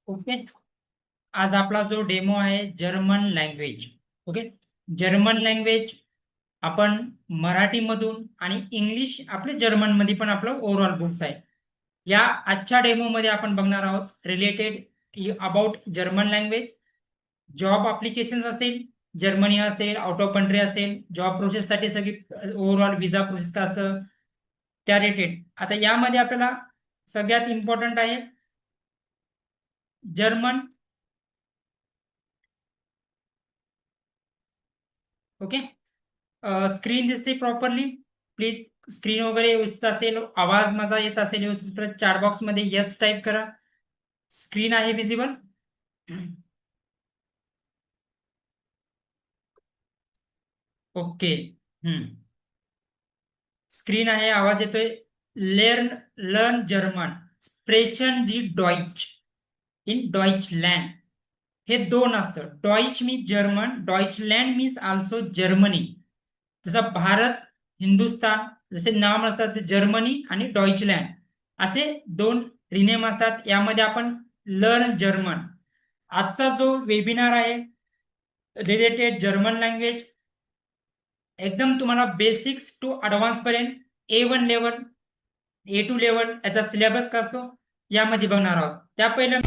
Okay. आज आपला जो डेमो आहे German language. Okay. German language आपण मराठीमधून आणि इंग्लिश आपले जर्मनमध्ये पण आपलं ओव्हरऑल बुक्स आहे. या आजच्या डेमोमध्ये आपण बघणार आहोत related about German language. Job application असेल, जर्मनी असेल, आउट ऑफ कंट्री असेल, जॉब प्रोसेससाठी सगळी ओव्हरऑल व्हिसा प्रोसेस का असतं त्या रिलेटेड. आता यामध्ये आपल्याला सगळ्यात इम्पॉर्टंट आहे जर्मन. ओके. स्क्रीन दिसते प्रॉपरली. प्लीज स्क्रीन वगैरे व्यवस्थित असेल, आवाज माझा येत असेल व्यवस्थित, तर चॅट बॉक्समध्ये येस टाईप करा. स्क्रीन आहे विजिबल. ओके. स्क्रीन आहे, आवाज येतोय. लर्न लर्न जर्मन स्प्रेशन जी डॉइच इन डॉइचलँड. हे दोन असतं. Deutsch means German, Deutschland means also Germany. जसं भारत, हिंदुस्तान जसे नाम असतात ते जर्मनी आणि डॉइचलँड असे दोन रिनेम असतात. यामध्ये आपण लर्न जर्मन. आजचा जो वेबिनार आहे रिलेटेड जर्मन लँग्वेज, एकदम तुम्हाला बेसिक्स टू ॲडव्हान्स पर्यंत A1 लेवल A2 लेवल याचा सिलेबस का असतो यामध्ये बघणार आहोत. त्या पहिलं